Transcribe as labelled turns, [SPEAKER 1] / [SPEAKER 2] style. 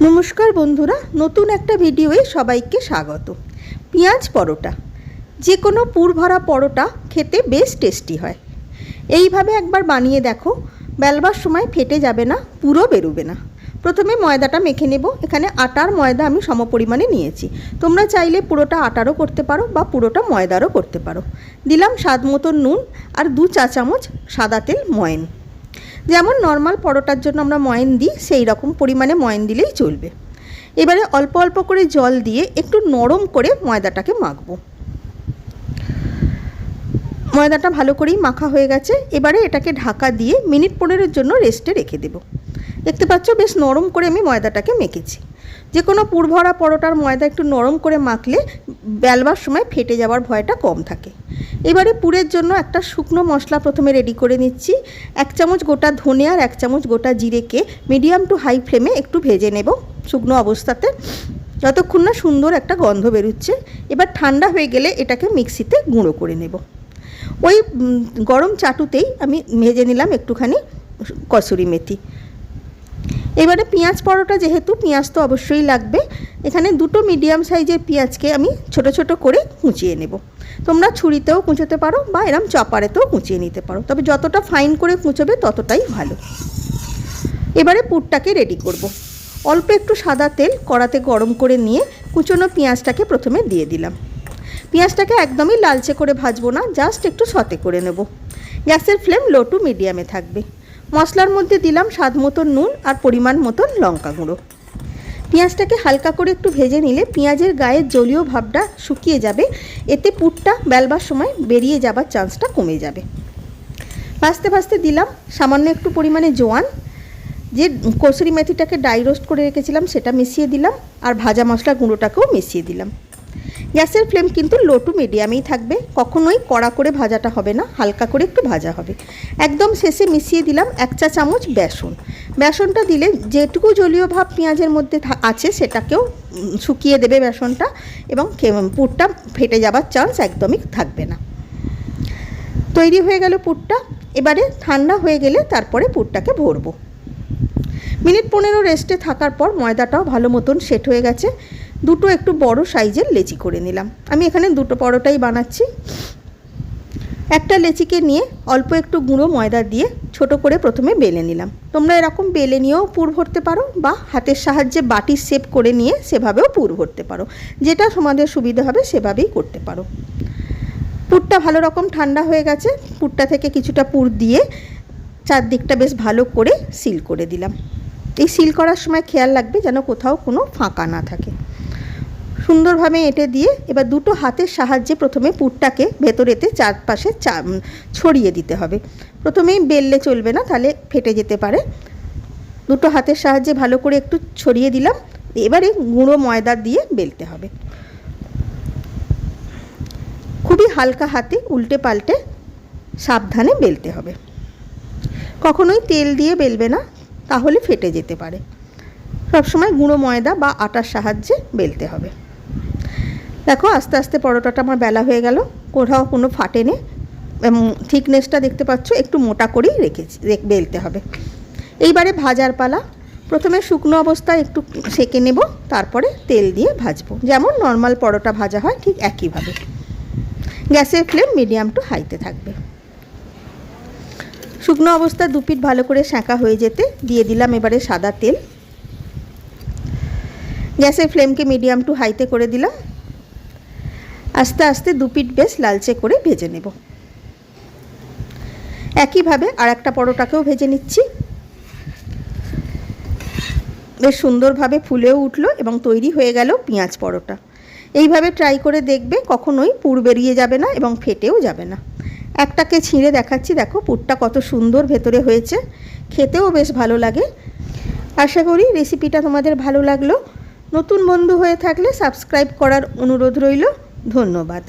[SPEAKER 1] নমস্কার বন্ধুরা, নতুন একটা ভিডিওয়ে সবাইকে স্বাগত। পেঁয়াজ পরোটা, যে কোনো পুর ভরা পরোটা খেতে বেশ টেস্টি হয়। এইভাবে একবার বানিয়ে দেখো, বেলবার সময় ফেটে যাবে না, পুরো বেরোবে না। প্রথমে ময়দাটা মেখে নেব। এখানে আটার ময়দা আমি সমপরিমাণে নিয়েছি। তোমরা চাইলে পুরোটা আটারও করতে পারো বা পুরোটা ময়দারও করতে পারো। দিলাম স্বাদ মতো নুন আর 2 চা চামচ সাদা তেল ময়ন। যেমন নর্মাল পরোটার জন্য আমরা ময়ন দিই, সেই রকম পরিমাণে ময়ন দিলেই চলবে। এবারে অল্প অল্প করে জল দিয়ে একটু নরম করে ময়দাটাকে মাখবো। ময়দাটা ভালো করেই মাখা হয়ে গেছে। এবারে এটাকে ঢাকা দিয়ে মিনিট 15-এর জন্য রেস্টে রেখে দেব। দেখতে পাচ্ছ বেশ নরম করে আমি ময়দাটাকে মেখেছি। যে কোনো পুর ভরা পরোটার ময়দা একটু নরম করে মাখলে বেলবার সময় ফেটে যাওয়ার ভয়টা কম থাকে। এবারে পুরের জন্য একটা শুকনো মশলা প্রথমে রেডি করে নিচ্ছি। 1 চামচ গোটা ধনে আর 1 চামচ গোটা জিরেকে মিডিয়াম টু হাই ফ্লেমে একটু ভেজে নেব শুকনো অবস্থাতে, যতক্ষণ না সুন্দর একটা গন্ধ বেরোচ্ছে। এবার ঠান্ডা হয়ে গেলে এটাকে মিক্সিতে গুঁড়ো করে নেব। ওই গরম চাটুতেই আমি ভেজে নিলাম একটুখানি কসুরি মেথি। এবারে পেঁয়াজ পরোটা, যেহেতু পেঁয়াজ তো অবশ্যই লাগবে, এখানে 2টো মিডিয়াম সাইজের পেঁয়াজকে আমি ছোট ছোট করে কুচিয়ে নেব। তোমরা ছুরিতেও কুচোতে পারো বা এরম চপারেতেও কুচিয়ে নিতে পারো, তবে যতটা ফাইন করে কুচোবে ততটাই ভালো। এবারে পুরটাকে রেডি করব। অল্প একটু সাদা তেল কড়াতে গরম করে নিয়ে কুচোনো পেঁয়াজটাকে প্রথমে দিয়ে দিলাম। পেঁয়াজটাকে একদমই লালচে করে ভাজবো না, জাস্ট একটু সতে করে নেব। গ্যাসের ফ্লেম লো টু মিডিয়ামে থাকবে। মশলার মধ্যে দিলাম স্বাদ মতো নুন আর পরিমাণ মতন লঙ্কা গুঁড়ো। পেঁয়াজটাকে হালকা করে একটু ভেজে নিলে পেঁয়াজের গায়ের জলীয় ভাবটা শুকিয়ে যাবে। এতে পুরটা বেলবার সময় বেরিয়ে যাবার চান্সটা কমে যাবে। ভাজতে ভাজতে দিলাম সামান্য একটু পরিমাণে জোয়ান, যে কসুরি মেথিটাকে ড্রাই রোস্ট করে রেখেছিলাম সেটা মিশিয়ে দিলাম, আর ভাজা মশলা গুঁড়োটাকেও মিশিয়ে দিলাম। গ্যাসের ফ্লেম কিন্তু লো টু মিডিয়ামেই থাকবে, কখনোই কড়া করে ভাজাটা হবে না, হালকা করে একটু ভাজা হবে। একদম শেষে মিশিয়ে দিলাম 1 চা চামচ বেসন। বেসনটা দিলে যেটুকু জলীয় ভাব পেঁয়াজের মধ্যে আছে সেটাকেও শুকিয়ে দেবে বেসনটা, এবং পুরটা ফেটে যাবার চান্স একদমই থাকবে না। তৈরি হয়ে গেল পুরটা। এবারে ঠান্ডা হয়ে গেলে তারপরে পুরটাকে ভরবো। মিনিট 15 রেস্টে থাকার পর ময়দাটাও ভালো মতন সেট হয়ে গেছে। 2টো একটু বড় সাইজের লেচি করে নিলাম। আমি এখানে 2টো পরোটাই বানাচ্ছি। একটা লেচিকে নিয়ে অল্প একটু গুঁড়ো ময়দা দিয়ে ছোট করে প্রথমে বেলে নিলাম। তোমরা এরকম বেলে নিয়েও পুর ভরতে পারো বা হাতের সাহায্যে বাটির শেপ করে নিয়ে সেভাবেও পুর ভরতে পারো, যেটা তোমাদের সুবিধা হবে সেভাবেই করতে পারো। পুরটা ভালো রকম ঠান্ডা হয়ে গেছে। পুরটা থেকে কিছুটা পুর দিয়ে চারদিকটা বেশ ভালো করে সিল করে দিলাম। এই সিল করার সময় খেয়াল রাখবে যেন কোথাও কোনো ফাঁকা না থাকে। সুন্দরভাবে এঁটে দিয়ে এবার 2টো হাতের সাহায্যে প্রথমে পুরটাকে ভেতরেতে চারপাশে ছড়িয়ে দিতে হবে। প্রথমেই বেললে চলবে না, তাহলে ফেটে যেতে পারে। 2টো হাতের সাহায্যে ভালো করে একটু ছড়িয়ে দিলাম। এবারে গুঁড়ো ময়দা দিয়ে বেলতে হবে। খুবই হালকা হাতে উল্টে পাল্টে সাবধানে বেলতে হবে। কখনোই তেল দিয়ে বেলবে না, তাহলে ফেটে যেতে পারে। সবসময় গুঁড়ো ময়দা বা আটার সাহায্যে বেলতে হবে। দেখো আস্তে আস্তে পরোটাটা আমার বেলা হয়ে গেল, কোথাও কোনো ফাটেনি। থিকনেসটা দেখতে পাচ্ছ, একটু মোটা করেই বেলতে হবে। এইবারে ভাজার পালা। প্রথমে শুকনো অবস্থায় একটু সেঁকে নেব, তারপরে তেল দিয়ে ভাজবো। যেমন নর্মাল পরোটা ভাজা হয় ঠিক একইভাবে। গ্যাসের ফ্লেম মিডিয়াম টু হাইতে থাকবে। শুকনো অবস্থায় 2 পিঠ ভালো করে সেঁকা হয়ে যেতে দিয়ে দিলাম এবারে সাদা তেল। গ্যাসের ফ্লেমকে মিডিয়াম টু হাইতে করে দিলাম। আস্তে আস্তে 2 পিঠ বেশ লালচে করে ভেজে নেব। একইভাবে আর একটা পরোটাকেও ভেজে নিচ্ছি। বেশ সুন্দরভাবে ফুলেও উঠলো এবং তৈরি হয়ে গেল পেঁয়াজ পরোটা। এইভাবে ট্রাই করে দেখবে, কখনোই পুর বেরিয়ে যাবে না এবং ফেটেও যাবে না। একটাকে ছিঁড়ে দেখাচ্ছি, দেখো পুরটা কত সুন্দর ভেতরে হয়েছে, খেতেও বেশ ভালো লাগে। আশা করি রেসিপিটা তোমাদের ভালো লাগলো। নতুন বন্ধু হয়ে থাকলে সাবস্ক্রাইব করার অনুরোধ রইল। ধন্যবাদ।